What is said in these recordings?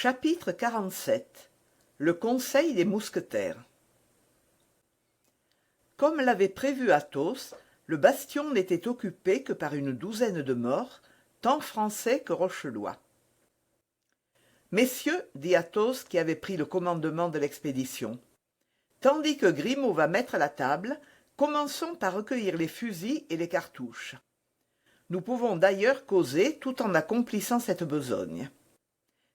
Chapitre 47. Le conseil des mousquetaires. Comme l'avait prévu Athos, le bastion n'était occupé que par une douzaine de morts, tant français que rochellois. Messieurs, dit Athos qui avait pris le commandement de l'expédition, tandis que Grimaud va mettre la table, commençons par recueillir les fusils et les cartouches. Nous pouvons d'ailleurs causer tout en accomplissant cette besogne.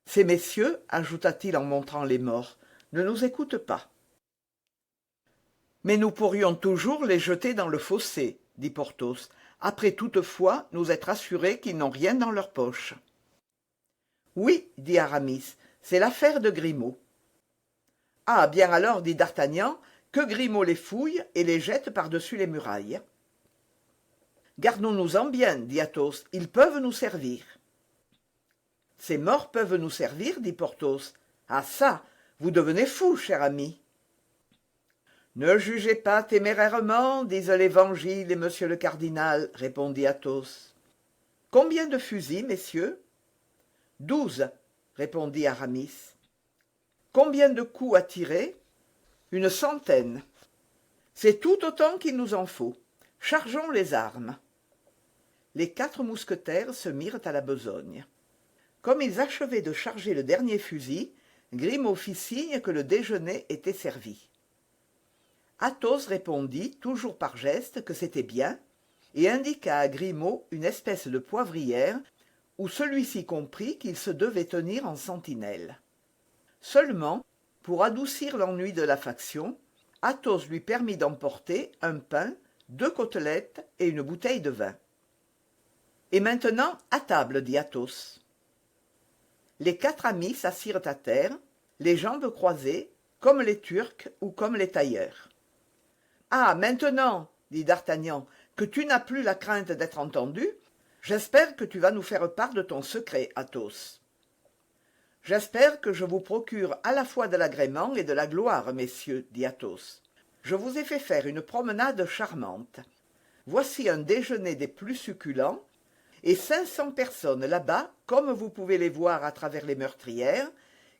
Ces messieurs, ajouta-t-il en montrant les morts, ne nous écoutent pas. Mais nous pourrions toujours les jeter dans le fossé, dit Porthos, après toutefois nous être assurés qu'ils n'ont rien dans leur poche. Oui, dit Aramis, c'est l'affaire de Grimaud. Ah, bien alors, dit D'Artagnan, que Grimaud les fouille et les jette par-dessus les murailles. Gardons-nous-en bien, dit Athos, ils peuvent nous servir. Ces morts peuvent nous servir, dit Porthos. Ah ça, vous devenez fou, cher ami. Ne jugez pas témérairement, disent l'Évangile et monsieur le cardinal, répondit Athos. Combien de fusils, messieurs 12, répondit Aramis. Combien de coups à tirer 100. C'est tout autant qu'il nous en faut. Chargeons les armes. Les 4 mousquetaires se mirent à la besogne. Comme ils achevaient de charger le dernier fusil, Grimaud fit signe que le déjeuner était servi. Athos répondit, toujours par geste, que c'était bien, et indiqua à Grimaud une espèce de poivrière où celui-ci comprit qu'il se devait tenir en sentinelle. Seulement, pour adoucir l'ennui de la faction, Athos lui permit d'emporter un pain, 2 côtelettes et une bouteille de vin. « Et maintenant, à table, dit Athos. » Les 4 amis s'assirent à terre, les jambes croisées, comme les Turcs ou comme les tailleurs. « Ah, maintenant, dit D'Artagnan, que tu n'as plus la crainte d'être entendu, j'espère que tu vas nous faire part de ton secret, Athos. »« J'espère que je vous procure à la fois de l'agrément et de la gloire, messieurs, dit Athos. Je vous ai fait faire une promenade charmante. Voici un déjeuner des plus succulents, et 500 personnes là-bas, comme vous pouvez les voir à travers les meurtrières,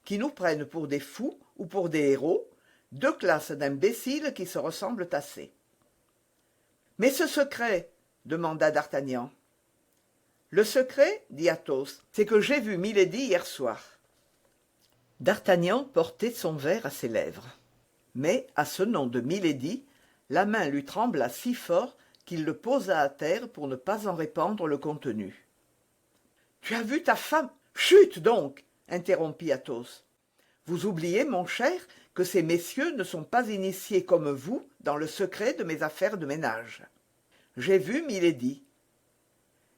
qui nous prennent pour des fous ou pour des héros, 2 classes d'imbéciles qui se ressemblent assez. « Mais ce secret » demanda D'Artagnan. « Le secret, dit Athos, c'est que j'ai vu Milady hier soir. » D'Artagnan portait son verre à ses lèvres. Mais, à ce nom de Milady, la main lui trembla si fort qu'il le posa à terre pour ne pas en répandre le contenu. « Tu as vu ta femme ?»« Chut donc !» interrompit Athos. « Vous oubliez, mon cher, que ces messieurs ne sont pas initiés comme vous dans le secret de mes affaires de ménage. J'ai vu Milady. »«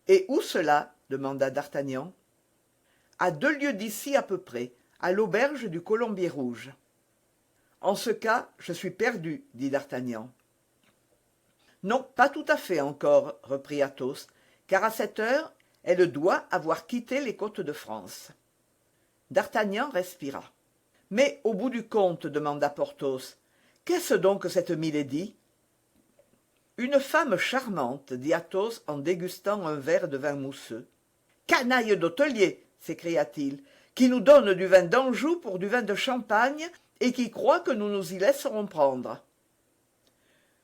Et où cela ?» demanda D'Artagnan. « À 2 lieues d'ici à peu près, à l'auberge du Colombier Rouge. »« En ce cas, je suis perdu, » dit D'Artagnan. « Non, pas tout à fait encore, » reprit Athos, « car à cette heure, elle doit avoir quitté les côtes de France. » D'Artagnan respira. « Mais, au bout du compte, demanda Porthos, qu'est-ce donc cette Milady ?»« Une femme charmante, » dit Athos en dégustant un verre de vin mousseux. « Canaille d'hôtelier !» s'écria-t-il, « qui nous donne du vin d'Anjou pour du vin de Champagne et qui croit que nous nous y laisserons prendre. »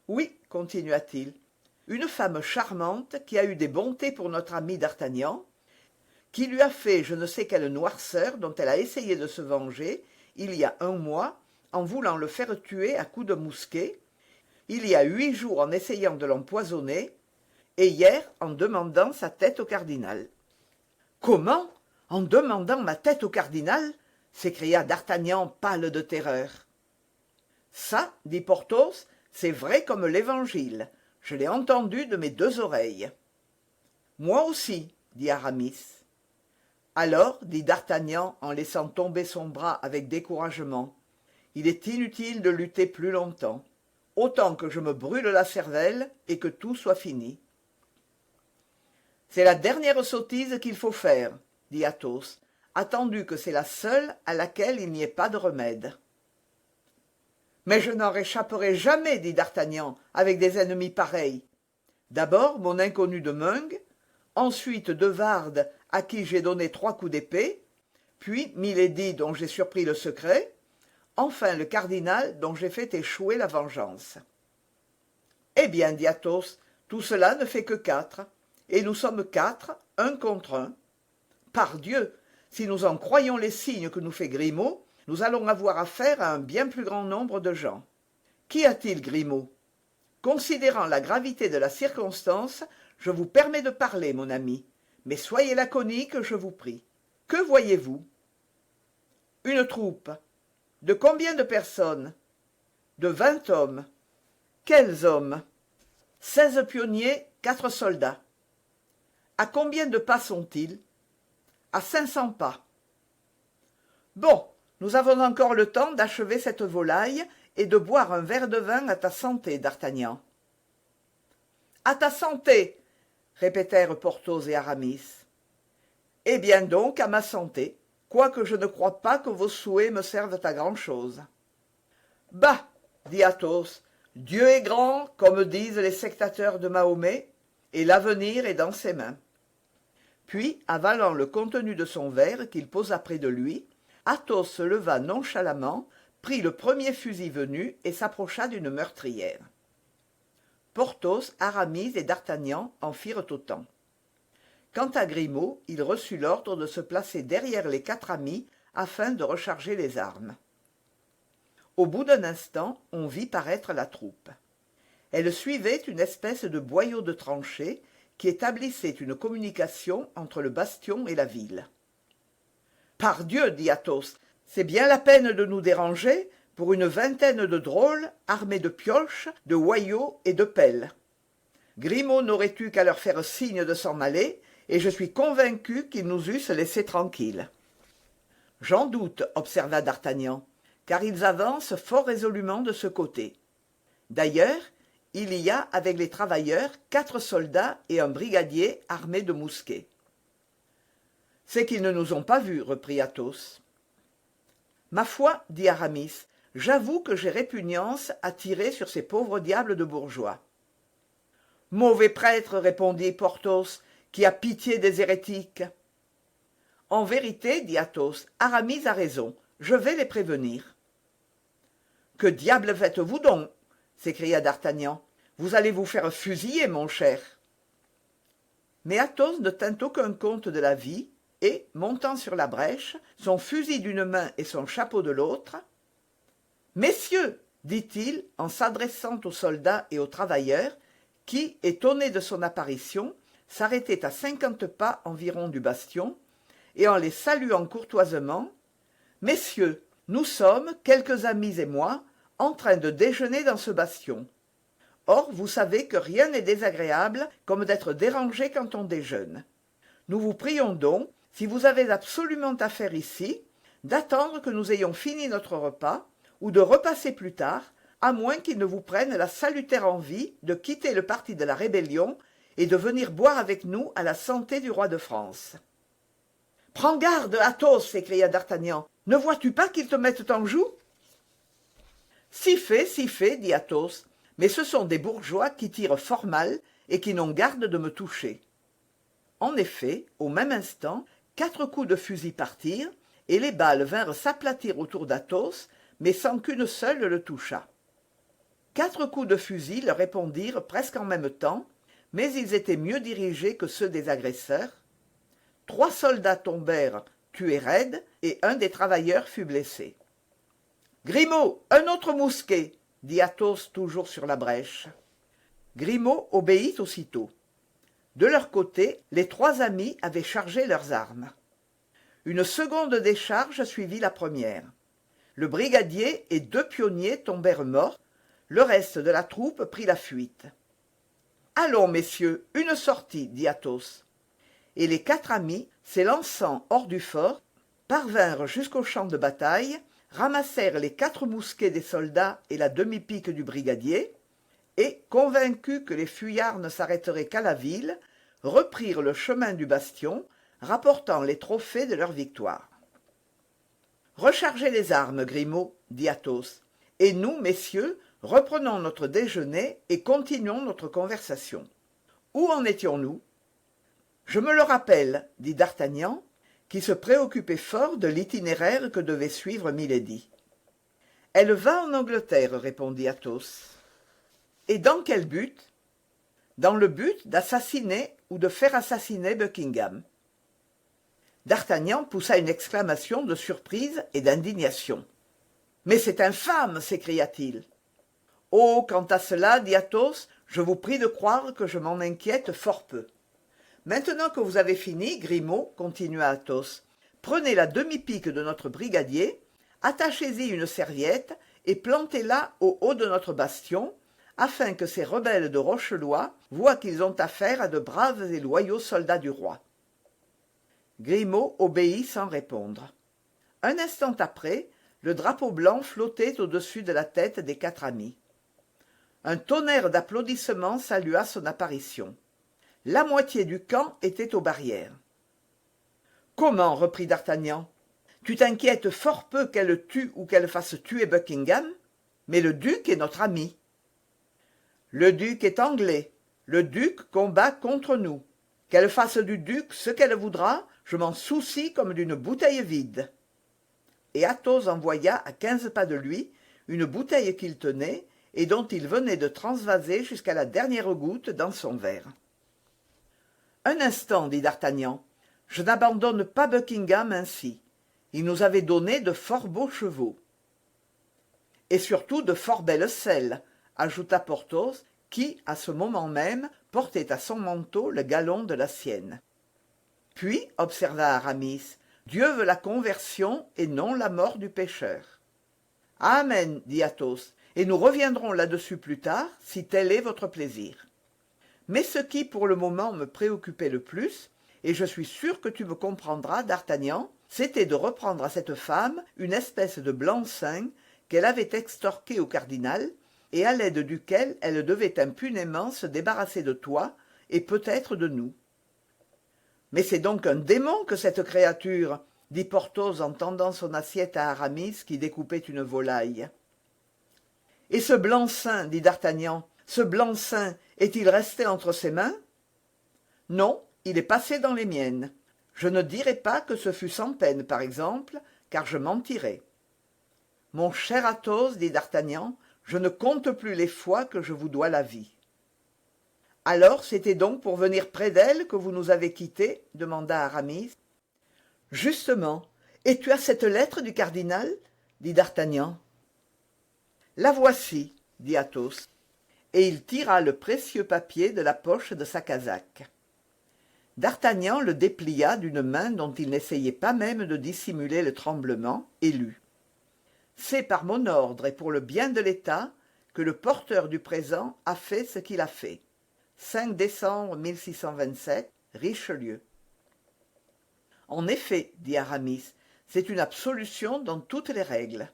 Oui, continua-t-il, une femme charmante qui a eu des bontés pour notre ami D'Artagnan, qui lui a fait je ne sais quelle noirceur dont elle a essayé de se venger, il y a 1 mois, en voulant le faire tuer à coups de mousquet, il y a 8 jours en essayant de l'empoisonner, et hier en demandant sa tête au cardinal. « Comment ? En demandant ma tête au cardinal ?» s'écria D'Artagnan pâle de terreur. « Ça, dit Porthos, c'est vrai comme l'Évangile. Je l'ai entendu de mes 2 oreilles. »« Moi aussi, » dit Aramis. « Alors, dit D'Artagnan en laissant tomber son bras avec découragement, il est inutile de lutter plus longtemps. Autant que je me brûle la cervelle et que tout soit fini. »« C'est la dernière sottise qu'il faut faire, » dit Athos, attendu que c'est la seule à laquelle il n'y ait pas de remède. « Mais je n'en réchapperai jamais, dit D'Artagnan, avec des ennemis pareils. D'abord mon inconnu de Meung, ensuite de Wardes, à qui j'ai donné 3 coups d'épée, puis Milady dont j'ai surpris le secret, enfin le cardinal dont j'ai fait échouer la vengeance. Eh bien, dit Athos, tout cela ne fait que 4, et nous sommes 4, un contre un. Pardieu, si nous en croyons les signes que nous fait Grimaud, nous allons avoir affaire à un bien plus grand nombre de gens. Qu'y a-t-il, Grimaud? Considérant la gravité de la circonstance, je vous permets de parler, mon ami, mais soyez laconique, je vous prie. Que voyez-vous? Une troupe. De combien de personnes? De 20 hommes. Quels hommes? 16 pionniers, 4 soldats. À combien de pas sont-ils? À 500 pas. Bon, nous avons encore le temps d'achever cette volaille et de boire un verre de vin à ta santé, d'Artagnan. À ta santé, répétèrent Porthos et Aramis. Eh bien donc, à ma santé, quoique je ne croie pas que vos souhaits me servent à grand-chose. Bah, dit Athos, Dieu est grand, comme disent les sectateurs de Mahomet, et l'avenir est dans ses mains. Puis, avalant le contenu de son verre qu'il posa près de lui, Athos se leva nonchalamment, prit le premier fusil venu et s'approcha d'une meurtrière. Porthos, Aramis et d'Artagnan en firent autant. Quant à Grimaud, il reçut l'ordre de se placer derrière les 4 amis afin de recharger les armes. Au bout d'un instant, on vit paraître la troupe. Elle suivait une espèce de boyau de tranchée qui établissait une communication entre le bastion et la ville. « Pardieu, dit Athos, c'est bien la peine de nous déranger pour une vingtaine de drôles armés de pioches, de hoyaux et de pelles. Grimaud n'aurait eu qu'à leur faire signe de s'en aller, et je suis convaincu qu'ils nous eussent laissés tranquilles. »« J'en doute, observa d'Artagnan, car ils avancent fort résolument de ce côté. D'ailleurs, il y a avec les travailleurs 4 soldats et un brigadier armés de mousquets. »« C'est qu'ils ne nous ont pas vus, reprit Athos. »« Ma foi, dit Aramis, j'avoue que j'ai répugnance à tirer sur ces pauvres diables de bourgeois. »« Mauvais prêtre, répondit Porthos, qui a pitié des hérétiques. »« En vérité, dit Athos, Aramis a raison, je vais les prévenir. »« Que diable faites-vous donc ?» s'écria d'Artagnan. « Vous allez vous faire fusiller, mon cher. » Mais Athos ne tint aucun compte de la vie, et, montant sur la brèche, son fusil d'une main et son chapeau de l'autre, « Messieurs, dit-il en s'adressant aux soldats et aux travailleurs, qui, étonnés de son apparition, s'arrêtaient à 50 pas environ du bastion, et en les saluant courtoisement, « Messieurs, nous sommes, quelques amis et moi, en train de déjeuner dans ce bastion. Or, vous savez que rien n'est désagréable comme d'être dérangé quand on déjeune. Nous vous prions donc, si vous avez absolument affaire ici, d'attendre que nous ayons fini notre repas, ou de repasser plus tard, à moins qu'il ne vous prenne la salutaire envie de quitter le parti de la rébellion et de venir boire avec nous à la santé du roi de France. »« Prends garde, Athos, s'écria d'Artagnan. Ne vois-tu pas qu'ils te mettent en joue ?»« Si fait, dit Athos, mais ce sont des bourgeois qui tirent fort mal et qui n'ont garde de me toucher. » En effet, au même instant, 4 coups de fusil partirent, et les balles vinrent s'aplatir autour d'Athos, mais sans qu'une seule le touchât. 4 coups de fusil leur répondirent presque en même temps, mais ils étaient mieux dirigés que ceux des agresseurs. 3 soldats tombèrent, tués raides, et un des travailleurs fut blessé. « Grimaud, un autre mousquet !» dit Athos toujours sur la brèche. Grimaud obéit aussitôt. De leur côté, les 3 amis avaient chargé leurs armes. Une seconde décharge suivit la première. Le brigadier et 2 pionniers tombèrent morts, le reste de la troupe prit la fuite. « Allons, messieurs, une sortie, dit Athos. » Et les 4 amis, s'élançant hors du fort, parvinrent jusqu'au champ de bataille, ramassèrent les 4 mousquets des soldats et la demi-pique du brigadier, et, convaincus que les fuyards ne s'arrêteraient qu'à la ville, reprirent le chemin du bastion, rapportant les trophées de leur victoire. « Rechargez les armes, Grimaud, dit Athos, et nous, messieurs, reprenons notre déjeuner et continuons notre conversation. Où en étions-nous ? Je me le rappelle, dit d'Artagnan, qui se préoccupait fort de l'itinéraire que devait suivre Milady. « Elle va en Angleterre, répondit Athos. « Et dans quel but ?»« Dans le but d'assassiner ou de faire assassiner Buckingham. » D'Artagnan poussa une exclamation de surprise et d'indignation. « Mais c'est infâme !» s'écria-t-il. « Oh, quant à cela, dit Athos, je vous prie de croire que je m'en inquiète fort peu. Maintenant que vous avez fini, Grimaud, continua Athos, prenez la demi-pique de notre brigadier, attachez-y une serviette et plantez-la au haut de notre bastion, afin que ces rebelles de Rochelois voient qu'ils ont affaire à de braves et loyaux soldats du roi. » Grimaud obéit sans répondre. Un instant après, le drapeau blanc flottait au-dessus de la tête des quatre amis. Un tonnerre d'applaudissements salua son apparition. La moitié du camp était aux barrières. « Comment ?» reprit d'Artagnan. « Tu t'inquiètes fort peu qu'elle tue ou qu'elle fasse tuer Buckingham, mais le duc est notre ami. »« Le duc est anglais. Le duc combat contre nous. Qu'elle fasse du duc ce qu'elle voudra, je m'en soucie comme d'une bouteille vide. » Et Athos envoya à 15 pas de lui une bouteille qu'il tenait et dont il venait de transvaser jusqu'à la dernière goutte dans son verre. « Un instant, dit d'Artagnan, je n'abandonne pas Buckingham ainsi. Il nous avait donné de fort beaux chevaux. »« Et surtout de fort belles selles, » ajouta Porthos, qui, à ce moment même, portait à son manteau le galon de la sienne. Puis, observa Aramis, Dieu veut la conversion et non la mort du pécheur. Amen, dit Athos, et nous reviendrons là-dessus plus tard, si tel est votre plaisir. Mais ce qui, pour le moment, me préoccupait le plus, et je suis sûr que tu me comprendras, d'Artagnan, c'était de reprendre à cette femme une espèce de blanc-seing qu'elle avait extorqué au cardinal, et à l'aide duquel elle devait impunément se débarrasser de toi, et peut-être de nous. « Mais c'est donc un démon que cette créature !» dit Porthos en tendant son assiette à Aramis qui découpait une volaille. « Et ce blanc-seing, dit d'Artagnan, ce blanc-seing, est-il resté entre ses mains ? Non, il est passé dans les miennes. Je ne dirai pas que ce fut sans peine, par exemple, car je mentirais. Mon cher Athos, dit d'Artagnan, je ne compte plus les fois que je vous dois la vie. » « Alors, c'était donc pour venir près d'elle que vous nous avez quittés ?» demanda Aramis. « Justement. Et tu as cette lettre du cardinal ?» dit d'Artagnan. « La voici, » dit Athos, et il tira le précieux papier de la poche de sa casaque. D'Artagnan le déplia d'une main dont il n'essayait pas même de dissimuler le tremblement, et lut. « C'est par mon ordre et pour le bien de l'État que le porteur du présent a fait ce qu'il a fait. 5 décembre 1627, Richelieu. » « En effet, dit Aramis, c'est une absolution dans toutes les règles. »«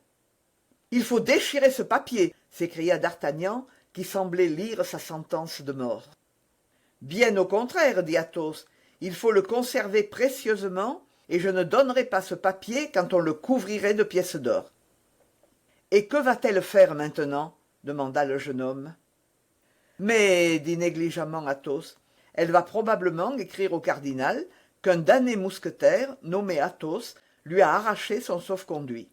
Il faut déchirer ce papier !» s'écria d'Artagnan, qui semblait lire sa sentence de mort. « Bien au contraire, dit Athos, il faut le conserver précieusement, et je ne donnerai pas ce papier quand on le couvrirait de pièces d'or. »« Et que va-t-elle faire maintenant ?» demanda le jeune homme. « Mais, dit négligemment Athos, elle va probablement écrire au cardinal qu'un damné mousquetaire, nommé Athos, lui a arraché son sauf-conduit.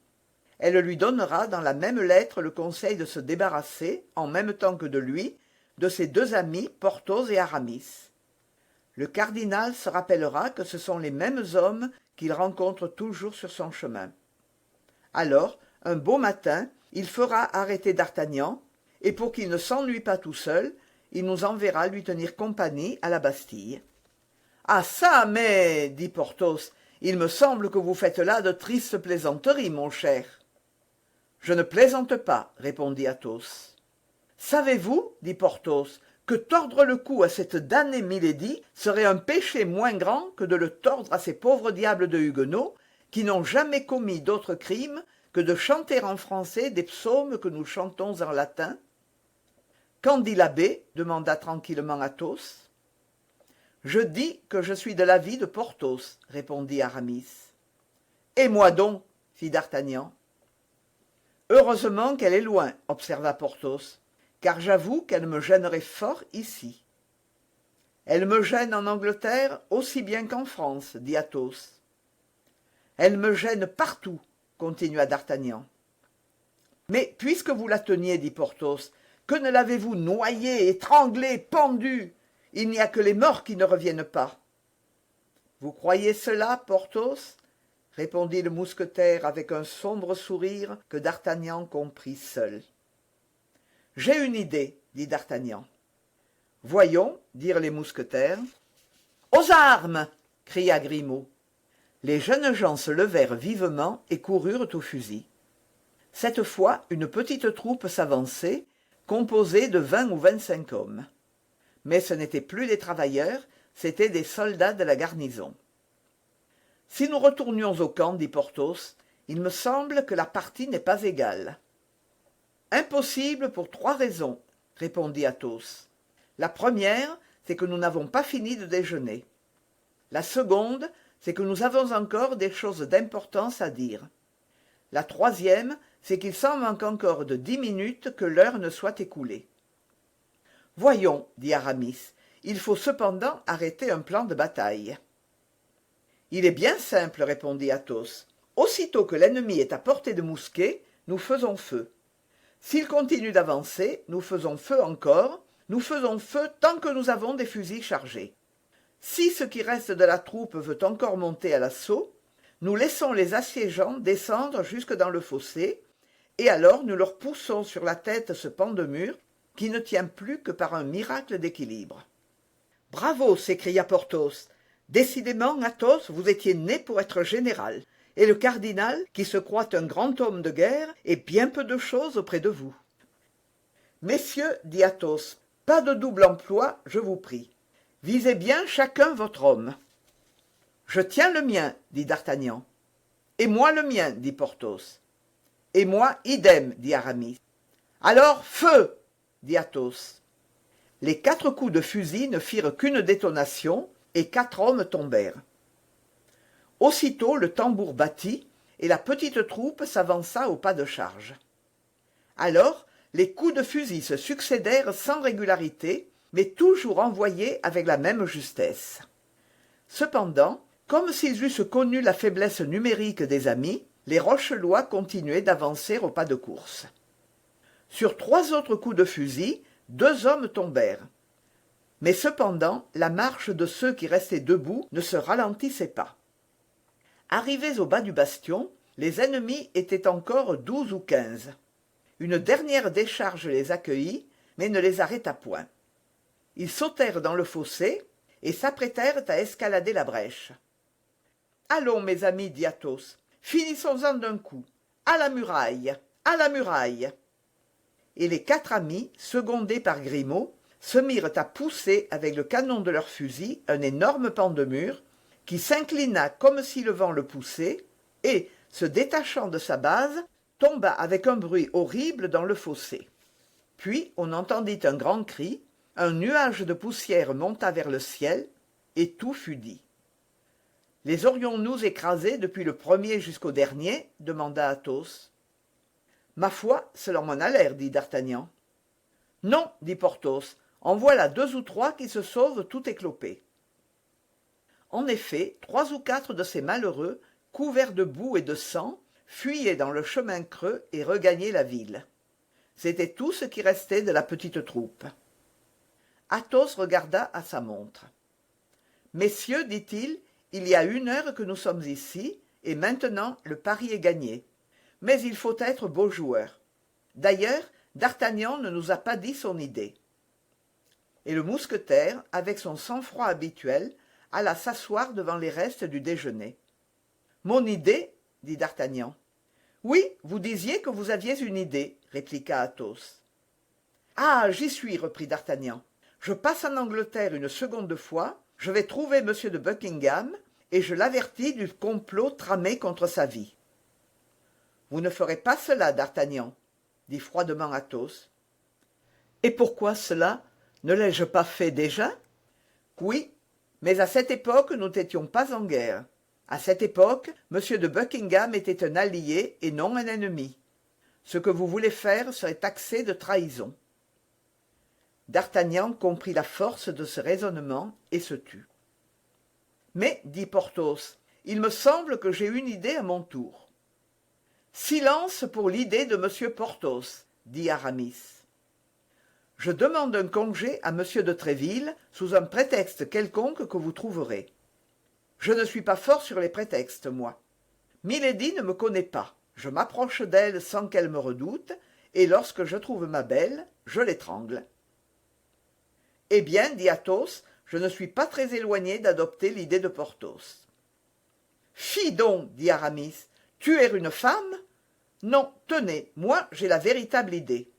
Elle lui donnera dans la même lettre le conseil de se débarrasser, en même temps que de lui, de ses deux amis, Porthos et Aramis. Le cardinal se rappellera que ce sont les mêmes hommes qu'il rencontre toujours sur son chemin. Alors, un beau matin, il fera arrêter d'Artagnan, et pour qu'il ne s'ennuie pas tout seul, il nous enverra lui tenir compagnie à la Bastille. « Ah ça, mais, dit Porthos, il me semble que vous faites là de tristes plaisanteries, mon cher. »« Je ne plaisante pas, répondit Athos. »« Savez-vous, dit Porthos, que tordre le cou à cette damnée Milady serait un péché moins grand que de le tordre à ces pauvres diables de huguenots qui n'ont jamais commis d'autre crime que de chanter en français des psaumes que nous chantons en latin. »« Qu'en dit l'abbé ? demanda tranquillement Athos. « Je dis que je suis de l'avis de Porthos, répondit Aramis. « Et moi donc, fit d'Artagnan. « Heureusement qu'elle est loin, observa Porthos, car j'avoue qu'elle me gênerait fort ici. »« Elle me gêne en Angleterre aussi bien qu'en France, dit Athos. Elle me gêne partout, continua d'Artagnan. Mais puisque vous la teniez, dit Porthos, que ne l'avez-vous noyée, étranglée, pendue? Il n'y a que les morts qui ne reviennent pas. Vous croyez cela, Porthos? Répondit le mousquetaire avec un sombre sourire que d'Artagnan comprit seul. J'ai une idée, dit d'Artagnan. Voyons, dirent les mousquetaires. Aux armes! Cria Grimaud. Les jeunes gens se levèrent vivement et coururent au fusil. Cette fois, une petite troupe s'avançait, composée de 20 ou 25 hommes. Mais ce n'étaient plus des travailleurs, c'étaient des soldats de la garnison. Si nous retournions au camp, dit Porthos, il me semble que la partie n'est pas égale. Impossible pour 3 raisons, répondit Athos. La première, c'est que nous n'avons pas fini de déjeuner. La seconde, c'est que nous avons encore des choses d'importance à dire. La troisième, c'est qu'il s'en manque encore de 10 minutes que l'heure ne soit écoulée. Voyons, dit Aramis, il faut cependant arrêter un plan de bataille. Il est bien simple, répondit Athos. Aussitôt que l'ennemi est à portée de mousquet, nous faisons feu. S'il continue d'avancer, nous faisons feu encore, nous faisons feu tant que nous avons des fusils chargés. Si ce qui reste de la troupe veut encore monter à l'assaut, nous laissons les assiégeants descendre jusque dans le fossé, et alors nous leur poussons sur la tête ce pan de mur qui ne tient plus que par un miracle d'équilibre. « Bravo !» s'écria Porthos. « Décidément, Athos, vous étiez né pour être général, et le cardinal, qui se croit un grand homme de guerre, est bien peu de choses auprès de vous. »« Messieurs, dit Athos, pas de double emploi, je vous prie. Visez bien chacun votre homme. »« Je tiens le mien, dit d'Artagnan. »« Et moi le mien, dit Porthos. »« Et moi, idem, dit Aramis. »« Alors, feu !» dit Athos. Les 4 coups de fusil ne firent qu'une détonation, et 4 hommes tombèrent. Aussitôt le tambour battit, et la petite troupe s'avança au pas de charge. Alors, les coups de fusil se succédèrent sans régularité, mais toujours envoyés avec la même justesse. Cependant, comme s'ils eussent connu la faiblesse numérique des amis, les Rochelois continuaient d'avancer au pas de course. Sur 3 autres coups de fusil, 2 hommes tombèrent. Mais cependant, la marche de ceux qui restaient debout ne se ralentissait pas. Arrivés au bas du bastion, les ennemis étaient encore 12 ou 15. Une dernière décharge les accueillit, mais ne les arrêta point. Ils sautèrent dans le fossé et s'apprêtèrent à escalader la brèche. « Allons, mes amis, dit Athos, finissons-en d'un coup. À la muraille, à la muraille !» Et les 4 amis, secondés par Grimaud, se mirent à pousser avec le canon de leurs fusils un énorme pan de mur qui s'inclina comme si le vent le poussait et, se détachant de sa base, tomba avec un bruit horrible dans le fossé. Puis on entendit un grand cri, un nuage de poussière monta vers le ciel, et tout fut dit. « Les aurions-nous écrasés depuis le premier jusqu'au dernier ?» demanda Athos. « Ma foi, cela m'en a l'air, dit d'Artagnan. »« Non, dit Porthos, en voilà 2 ou 3 qui se sauvent tout éclopés. » En effet, 3 ou 4 de ces malheureux, couverts de boue et de sang, fuyaient dans le chemin creux et regagnaient la ville. C'était tout ce qui restait de la petite troupe. Athos regarda à sa montre. « Messieurs, dit-il, il y a 1 heure que nous sommes ici, et maintenant le pari est gagné. Mais il faut être beau joueur. D'ailleurs, d'Artagnan ne nous a pas dit son idée. » Et le mousquetaire, avec son sang-froid habituel, alla s'asseoir devant les restes du déjeuner. « Mon idée ?» dit d'Artagnan. « Oui, vous disiez que vous aviez une idée, » répliqua Athos. « Ah, j'y suis, reprit d'Artagnan. Je passe en Angleterre une seconde fois, je vais trouver M. de Buckingham, et je l'avertis du complot tramé contre sa vie. »« Vous ne ferez pas cela, d'Artagnan, » dit froidement Athos. « Et pourquoi cela? Ne l'ai-je pas fait déjà? » ?»« Oui, mais à cette époque nous n'étions pas en guerre. À cette époque, M. de Buckingham était un allié et non un ennemi. Ce que vous voulez faire serait taxé de trahison. » D'Artagnan comprit la force de ce raisonnement et se tut. « Mais, dit Porthos, il me semble que j'ai une idée à mon tour. Silence pour l'idée de monsieur Porthos, dit Aramis. Je demande un congé à monsieur de Tréville sous un prétexte quelconque que vous trouverez. Je ne suis pas fort sur les prétextes, moi. Milady ne me connaît pas. Je m'approche d'elle sans qu'elle me redoute, et lorsque je trouve ma belle, je l'étrangle. Eh bien, dit Athos, je ne suis pas très éloigné d'adopter l'idée de Porthos. Fi donc, dit Aramis, tuer une femme? Non, tenez, moi j'ai la véritable idée.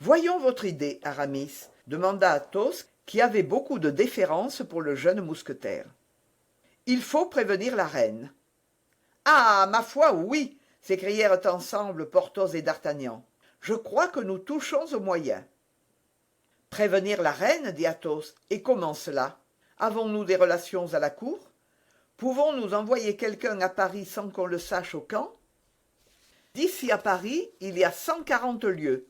Voyons votre idée, Aramis, demanda Athos, qui avait beaucoup de déférence pour le jeune mousquetaire. Il faut prévenir la reine. Ah, ma foi, oui, s'écrièrent ensemble Porthos et D'Artagnan. Je crois que nous touchons au moyen. Prévenir la reine, dit Athos, et comment cela? Avons-nous des relations à la cour? Pouvons-nous envoyer quelqu'un à Paris sans qu'on le sache au camp? D'ici à Paris, il y a 140 lieues.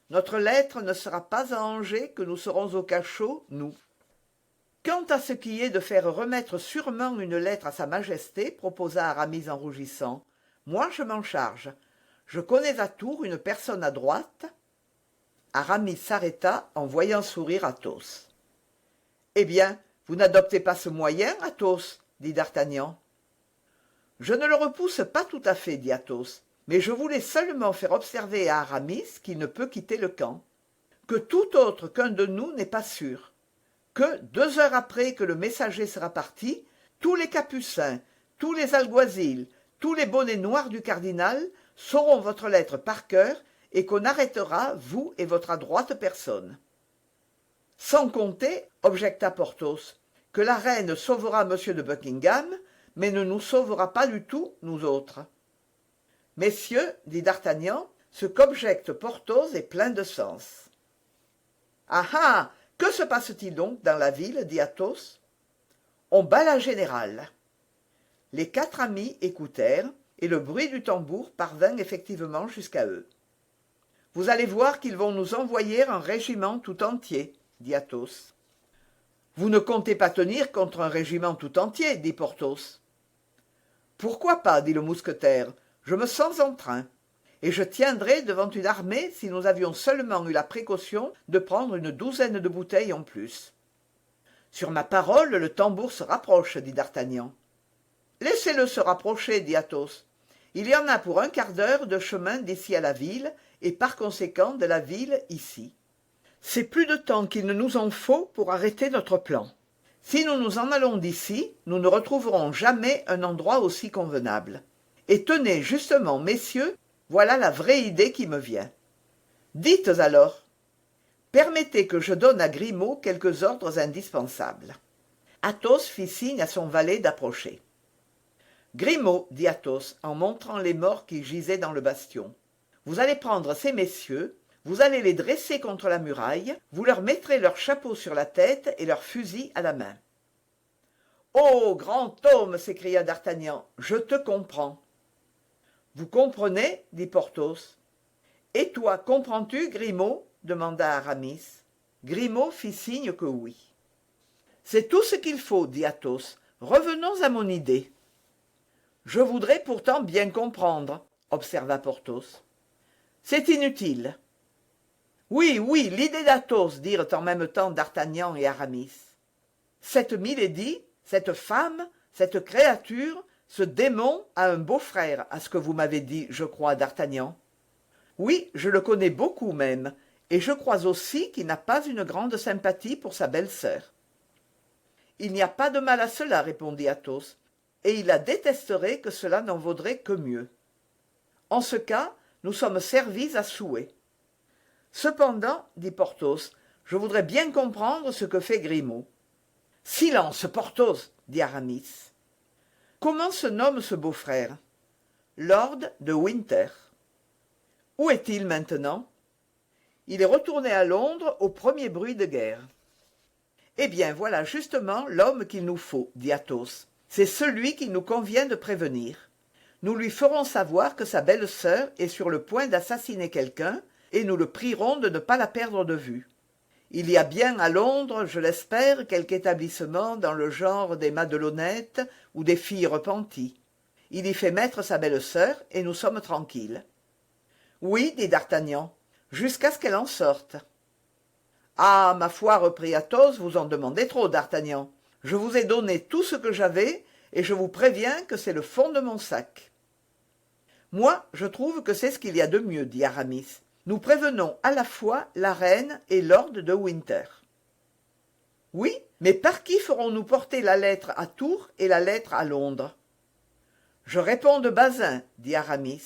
Notre lettre ne sera pas à Angers que nous serons au cachot, nous. Quant à ce qui est de faire remettre sûrement une lettre à Sa Majesté, proposa Aramis en rougissant, moi je m'en charge. Je connais à Tours une personne à droite. Aramis s'arrêta en voyant sourire Athos. Eh bien, vous n'adoptez pas ce moyen, Athos, dit D'Artagnan. Je ne le repousse pas tout à fait, dit Athos, mais je voulais seulement faire observer à Aramis qu'il ne peut quitter le camp, que tout autre qu'un de nous n'est pas sûr, que 2 heures après que le messager sera parti, tous les capucins, tous les alguazils, tous les bonnets noirs du cardinal sauront votre lettre par cœur et qu'on arrêtera, vous et votre adroite personne. Sans compter, objecta Porthos, que la reine sauvera M. de Buckingham, mais ne nous sauvera pas du tout, nous autres. Messieurs, dit D'Artagnan, ce qu'objecte Porthos est plein de sens. Ah ah! Que se passe-t-il donc dans la ville, dit Athos. On bat la générale. Les 4 amis écoutèrent, et le bruit du tambour parvint effectivement jusqu'à eux. Vous allez voir qu'ils vont nous envoyer un régiment tout entier, dit Athos. Vous ne comptez pas tenir contre un régiment tout entier, dit Porthos. Pourquoi pas, dit le mousquetaire, je me sens en train, et je tiendrais devant une armée si nous avions seulement eu la précaution de prendre une 12aine de bouteilles en plus. Sur ma parole, le tambour se rapproche, dit D'Artagnan. Laissez-le se rapprocher, dit Athos. Il y en a pour un quart d'heure de chemin d'ici à la ville, et par conséquent de la ville ici. C'est plus de temps qu'il ne nous en faut pour arrêter notre plan. Si nous nous en allons d'ici, nous ne retrouverons jamais un endroit aussi convenable. Et tenez, justement, messieurs, voilà la vraie idée qui me vient. Dites alors. Permettez que je donne à Grimaud quelques ordres indispensables. Athos fit signe à son valet d'approcher. Grimaud, dit Athos, en montrant les morts qui gisaient dans le bastion, vous allez prendre ces messieurs, vous allez les dresser contre la muraille, vous leur mettrez leur chapeau sur la tête et leur fusil à la main. « Oh, grand homme !» s'écria D'Artagnan, « je te comprends. » Vous comprenez, dit Porthos. Et toi, comprends-tu, Grimaud demanda Aramis. Grimaud fit signe que oui. C'est tout ce qu'il faut, dit Athos. Revenons à mon idée. Je voudrais pourtant bien comprendre, observa Porthos. C'est inutile. Oui, oui, l'idée d'Athos, dirent en même temps D'Artagnan et Aramis. Cette Milady, cette femme, cette créature, ce démon a un beau-frère, à ce que vous m'avez dit, je crois, D'Artagnan. Oui, je le connais beaucoup même, et je crois aussi qu'il n'a pas une grande sympathie pour sa belle-sœur. Il n'y a pas de mal à cela, répondit Athos, et il la détesterait que cela n'en vaudrait que mieux. En ce cas, nous sommes servis à souhait. Cependant, dit Porthos, je voudrais bien comprendre ce que fait Grimaud. Silence, Porthos, dit Aramis. Comment se nomme ce beau-frère? Lord de Winter. Où est-il maintenant? Il est retourné à Londres au premier bruit de guerre. Eh bien, voilà justement l'homme qu'il nous faut, dit Athos. C'est celui qu'il nous convient de prévenir. Nous lui ferons savoir que sa belle-sœur est sur le point d'assassiner quelqu'un, et nous le prierons de ne pas la perdre de vue. Il y a bien à Londres, je l'espère, quelque établissement dans le genre des Madelonnettes ou des filles repenties. Il y fait mettre sa belle-sœur, et nous sommes tranquilles. Oui, dit d'Artagnan, jusqu'à ce qu'elle en sorte. Ah, ma foi, reprit Athos, vous en demandez trop, d'Artagnan. Je vous ai donné tout ce que j'avais, et je vous préviens que c'est le fond de mon sac. Moi, je trouve que c'est ce qu'il y a de mieux, dit Aramis. Nous prévenons à la fois la reine et lord de Winter. Oui, mais par qui ferons-nous porter la lettre à Tours et la lettre à Londres? Je réponds de Bazin, dit Aramis.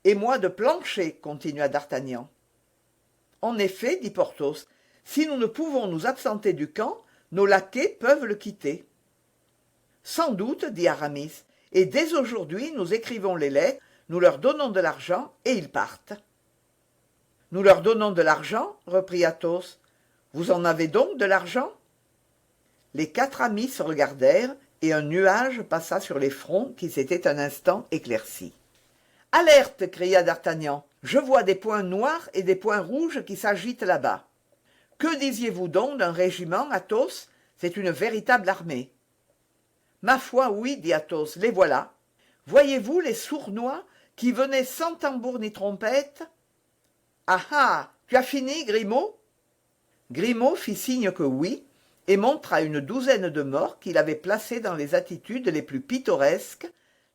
Et moi de Planchet, continua d'Artagnan. En effet, dit Porthos, si nous ne pouvons nous absenter du camp, nos laquais peuvent le quitter. Sans doute, dit Aramis, et dès aujourd'hui nous écrivons les lettres, nous leur donnons de l'argent et ils partent. Nous leur donnons de l'argent, reprit Athos. Vous en avez donc de l'argent? Les quatre amis se regardèrent, et un nuage passa sur les fronts qui s'étaient un instant éclaircis. Alerte! Cria d'Artagnan. Je vois des points noirs et des points rouges qui s'agitent là-bas. Que disiez-vous donc d'un régiment, Athos? C'est une véritable armée. Ma foi, oui, dit Athos, les voilà. Voyez-vous les sournois qui venaient sans tambour ni trompette? Ah ah! Tu as fini, Grimaud? Grimaud fit signe que oui, et montra une douzaine de morts qu'il avait placés dans les attitudes les plus pittoresques,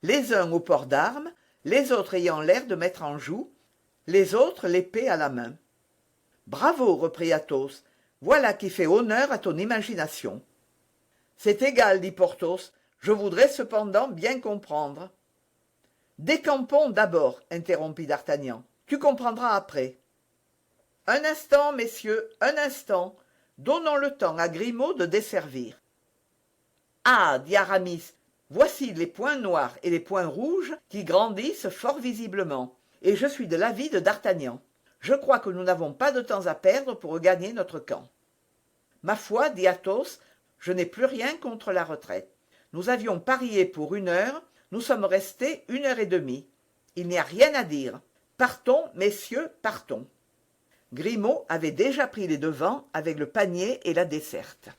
les uns au port d'armes, les autres ayant l'air de mettre en joue, les autres l'épée à la main. Bravo, reprit Athos, voilà qui fait honneur à ton imagination. C'est égal, dit Porthos, je voudrais cependant bien comprendre. Décampons d'abord, interrompit d'Artagnan, tu comprendras après. Un instant, messieurs, un instant, donnons le temps à Grimaud de desservir. Ah, dit Aramis, voici les points noirs et les points rouges qui grandissent fort visiblement, et je suis de l'avis de d'Artagnan. Je crois que nous n'avons pas de temps à perdre pour regagner notre camp. Ma foi, dit Athos, je n'ai plus rien contre la retraite. Nous avions parié pour 1 heure, nous sommes restés 1 heure et demie. Il n'y a rien à dire. Partons, messieurs, partons. Grimaud avait déjà pris les devants avec le panier et la desserte.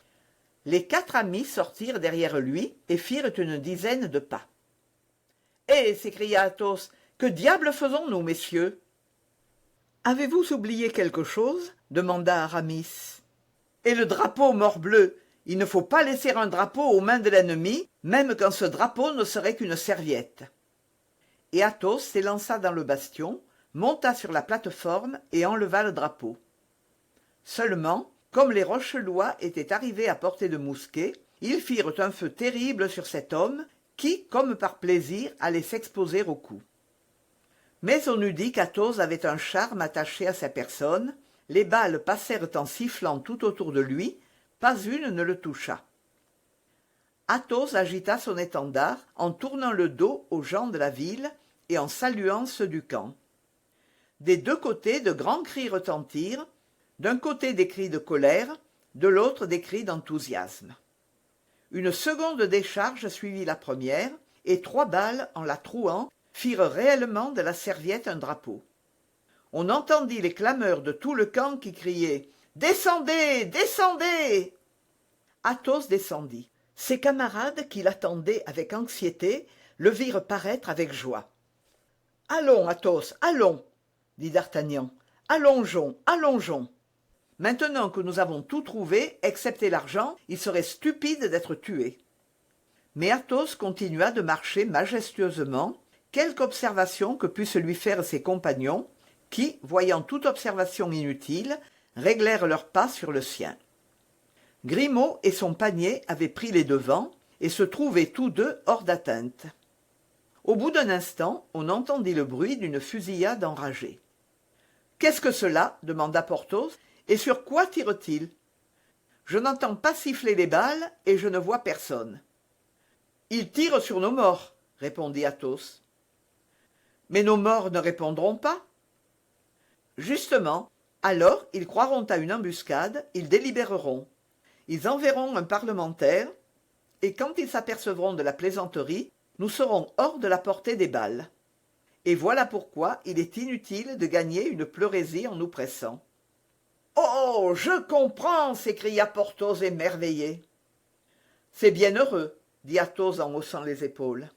Les quatre amis sortirent derrière lui et firent une dizaine de pas. « Eh !» s'écria Athos, « que diable faisons-nous, messieurs ?» « Avez-vous oublié quelque chose ?» demanda Aramis. « Et le drapeau, morbleu! Il ne faut pas laisser un drapeau aux mains de l'ennemi, même quand ce drapeau ne serait qu'une serviette. » Et Athos s'élança dans le bastion, monta sur la plate-forme et enleva le drapeau. Seulement, comme les Rochelois étaient arrivés à portée de mousquet, ils firent un feu terrible sur cet homme qui, comme par plaisir, allait s'exposer aux coups. Mais on eût dit qu'Athos avait un charme attaché à sa personne, les balles passèrent en sifflant tout autour de lui, pas une ne le toucha. Athos agita son étendard en tournant le dos aux gens de la ville et en saluant ceux du camp. Des deux côtés de grands cris retentirent, d'un côté des cris de colère, de l'autre des cris d'enthousiasme. Une seconde décharge suivit la première, et 3 balles, en la trouant, firent réellement de la serviette un drapeau. On entendit les clameurs de tout le camp qui criaient « Descendez! Descendez !» Athos descendit. Ses camarades, qui l'attendaient avec anxiété, le virent paraître avec joie. « Allons, Athos, allons !» dit d'Artagnan. « Allongeons, allongeons ! Maintenant que nous avons tout trouvé, excepté l'argent, il serait stupide d'être tué. » Mais Athos continua de marcher majestueusement, quelque observation que pussent lui faire ses compagnons, qui, voyant toute observation inutile, réglèrent leurs pas sur le sien. Grimaud et son panier avaient pris les devants et se trouvaient tous deux hors d'atteinte. Au bout d'un instant, on entendit le bruit d'une fusillade enragée. « Qu'est-ce que cela » demanda Porthos. « Et sur quoi tire-t-il » ?»« Je n'entends pas siffler les balles et je ne vois personne. »« Il tire sur nos morts, » répondit Athos. « Mais nos morts ne répondront pas. » Justement, alors ils croiront à une embuscade, ils délibéreront. Ils enverront un parlementaire, et quand ils s'apercevront de la plaisanterie, nous serons hors de la portée des balles. Et voilà pourquoi il est inutile de gagner une pleurésie en nous pressant. Oh, je comprends, s'écria Porthos émerveillé. C'est bien heureux, dit Athos en haussant les épaules.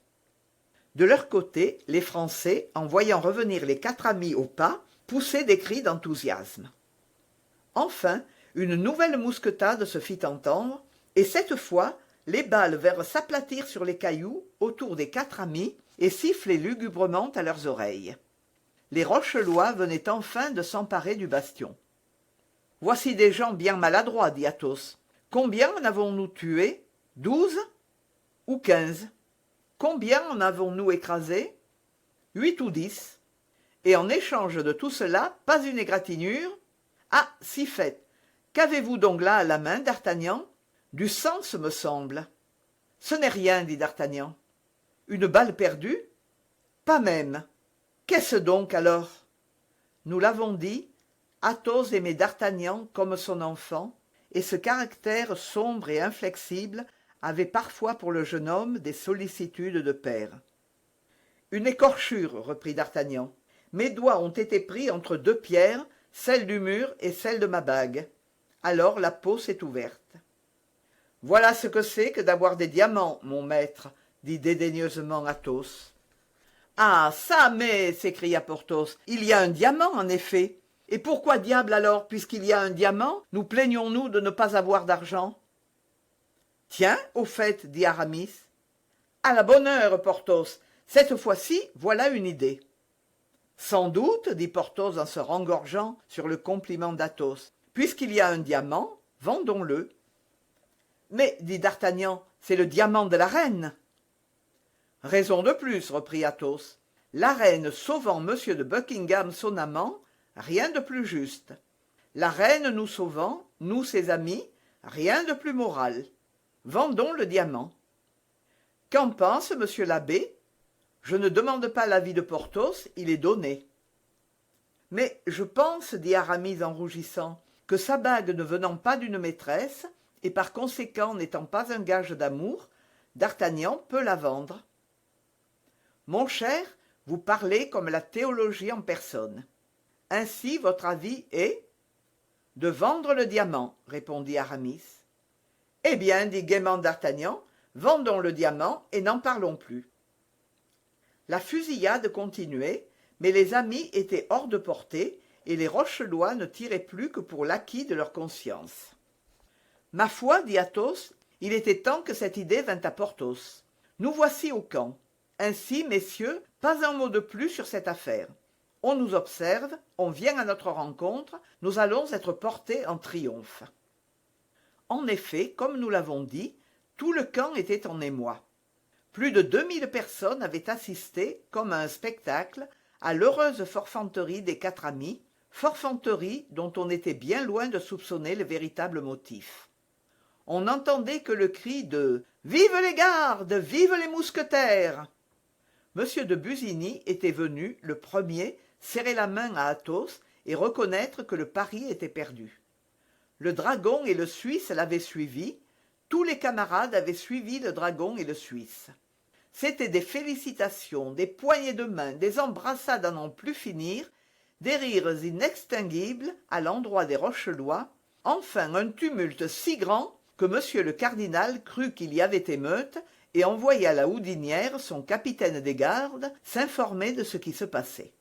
De leur côté, les Français, en voyant revenir les quatre amis au pas, poussaient des cris d'enthousiasme. Enfin, une nouvelle mousquetade se fit entendre, et cette fois, les balles vinrent s'aplatir sur les cailloux autour des quatre amis et siffler lugubrement à leurs oreilles. Les Rochelois venaient enfin de s'emparer du bastion. « Voici des gens bien maladroits, dit Athos. Combien en avons-nous tué? 12 ou 15? Combien en avons-nous écrasé? 8 ou 10. Et en échange de tout cela, pas une égratignure? Ah, si fait. Qu'avez-vous donc là à la main, d'Artagnan? Du sang, ce me semble. Ce n'est rien, dit d'Artagnan. Une balle perdue? Pas même. Qu'est-ce donc alors? Nous l'avons dit, Athos aimait d'Artagnan comme son enfant, et ce caractère sombre et inflexible avait parfois pour le jeune homme des sollicitudes de père. Une écorchure, reprit d'Artagnan. Mes doigts ont été pris entre deux pierres, celle du mur et celle de ma bague. Alors la peau s'est ouverte. Voilà ce que c'est que d'avoir des diamants, mon maître, dit dédaigneusement Athos. Ah, ça, mais, s'écria Porthos, il y a un diamant, en effet. Et pourquoi diable alors, puisqu'il y a un diamant, nous plaignons-nous de ne pas avoir d'argent? Tiens, au fait, dit Aramis. À la bonne heure, Porthos. Cette fois-ci, voilà une idée. Sans doute, dit Porthos en se rengorgeant sur le compliment d'Athos. Puisqu'il y a un diamant, vendons-le. Mais, dit d'Artagnan, c'est le diamant de la reine. Raison de plus, reprit Athos. La reine sauvant M. de Buckingham son amant, rien de plus juste. La reine nous sauvant, nous ses amis, rien de plus moral. Vendons le diamant. Qu'en pense monsieur l'abbé? Je ne demande pas l'avis de Porthos, il est donné. Mais je pense, dit Aramis en rougissant, que sa bague ne venant pas d'une maîtresse, et par conséquent n'étant pas un gage d'amour, d'Artagnan peut la vendre. Mon cher, vous parlez comme la théologie en personne. Ainsi votre avis est? De vendre le diamant, répondit Aramis. Eh bien, dit gaiement d'Artagnan, vendons le diamant et n'en parlons plus. La fusillade continuait, mais les amis étaient hors de portée, et les Rochelois ne tiraient plus que pour l'acquis de leur conscience. Ma foi, dit Athos, il était temps que cette idée vînt à Porthos. Nous voici au camp. Ainsi, messieurs, pas un mot de plus sur cette affaire. On nous observe, on vient à notre rencontre, nous allons être portés en triomphe. En effet, comme nous l'avons dit, tout le camp était en émoi. Plus de 2000 personnes avaient assisté, comme à un spectacle, à l'heureuse forfanterie des quatre amis, forfanterie dont on était bien loin de soupçonner le véritable motif. On n'entendait que le cri de « Vive les gardes! Vive les mousquetaires !» M. de Busigny était venu, le premier, serrer la main à Athos et reconnaître que le pari était perdu. Le dragon et le Suisse l'avaient suivi, tous les camarades avaient suivi le dragon et le Suisse. C'étaient des félicitations, des poignées de main, des embrassades à n'en plus finir, des rires inextinguibles à l'endroit des Rochelois, enfin un tumulte si grand que M. le cardinal crut qu'il y avait émeute et envoya la Houdinière, son capitaine des gardes, s'informer de ce qui se passait.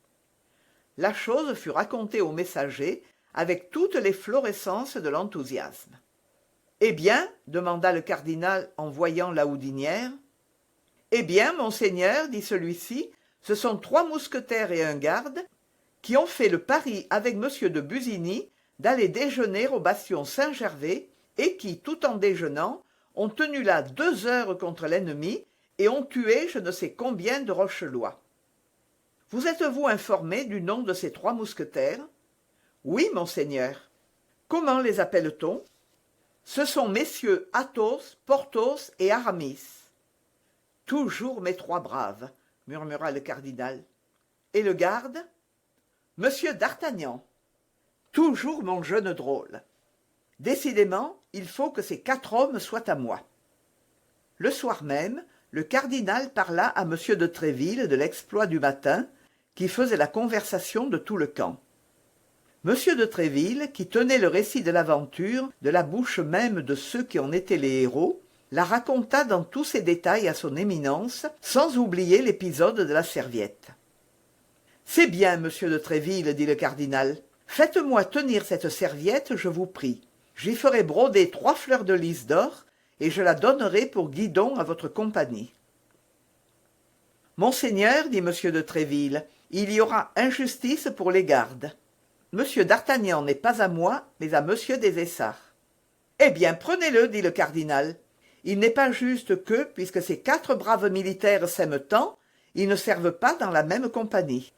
La chose fut racontée aux messagers avec toutes les florescences de l'enthousiasme. « Eh bien » demanda le cardinal en voyant la Houdinière. « Eh bien, monseigneur, dit celui-ci, ce sont 3 mousquetaires et un garde qui ont fait le pari avec M. de Busigny d'aller déjeuner au bastion Saint-Gervais et qui, tout en déjeunant, ont tenu là 2 heures contre l'ennemi et ont tué je ne sais combien de Rochelois. Vous êtes-vous informé du nom de ces 3 mousquetaires? Oui, monseigneur. Comment les appelle-t-on? Ce sont messieurs Athos, Porthos et Aramis. Toujours mes 3 braves, murmura le cardinal. Et le garde? Monsieur d'Artagnan. Toujours mon jeune drôle. Décidément, il faut que ces 4 hommes soient à moi. Le soir même, le cardinal parla à M. de Tréville de l'exploit du matin, qui faisait la conversation de tout le camp. M. de Tréville, qui tenait le récit de l'aventure de la bouche même de ceux qui en étaient les héros, la raconta dans tous ses détails à son éminence, sans oublier l'épisode de la serviette. « C'est bien, monsieur de Tréville, dit le cardinal. Faites-moi tenir cette serviette, je vous prie. J'y ferai broder 3 fleurs de lys d'or, et je la donnerai pour guidon à votre compagnie. » Monseigneur, dit M. de Tréville, il y aura injustice pour les gardes. Monsieur d'Artagnan n'est pas à moi, mais à monsieur des Essarts. Eh bien, prenez-le, dit le cardinal. Il n'est pas juste que, puisque ces 4 braves militaires s'aiment tant, ils ne servent pas dans la même compagnie.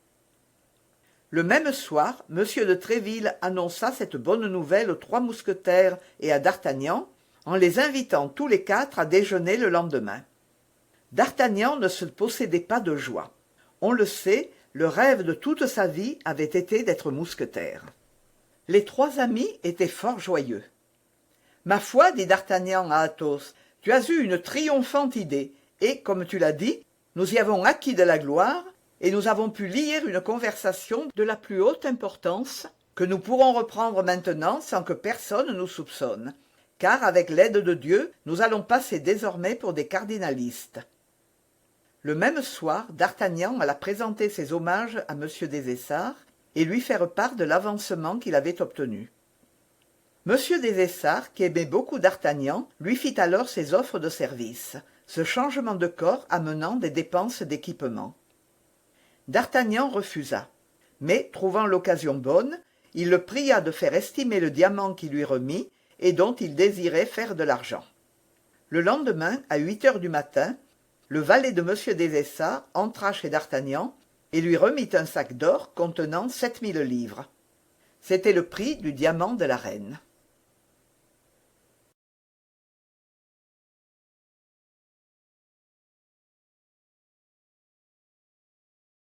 Le même soir, M. de Tréville annonça cette bonne nouvelle aux 3 mousquetaires et à d'Artagnan, en les invitant tous les 4 à déjeuner le lendemain. D'Artagnan ne se possédait pas de joie. On le sait, le rêve de toute sa vie avait été d'être mousquetaire. Les 3 amis étaient fort joyeux. « Ma foi, dit d'Artagnan à Athos, tu as eu une triomphante idée, et, comme tu l'as dit, nous y avons acquis de la gloire, et nous avons pu lier une conversation de la plus haute importance, que nous pourrons reprendre maintenant sans que personne nous soupçonne, car, avec l'aide de Dieu, nous allons passer désormais pour des cardinalistes. » Le même soir, d'Artagnan alla présenter ses hommages à M. des Essarts et lui faire part de l'avancement qu'il avait obtenu. M. des Essarts, qui aimait beaucoup d'Artagnan, lui fit alors ses offres de service, ce changement de corps amenant des dépenses d'équipement. D'Artagnan refusa, mais, trouvant l'occasion bonne, il le pria de faire estimer le diamant qu'il lui remit et dont il désirait faire de l'argent. Le lendemain, à 8 heures du matin, le valet de M. des Essarts entra chez d'Artagnan et lui remit un sac d'or contenant 7 000 livres. C'était le prix du diamant de la reine.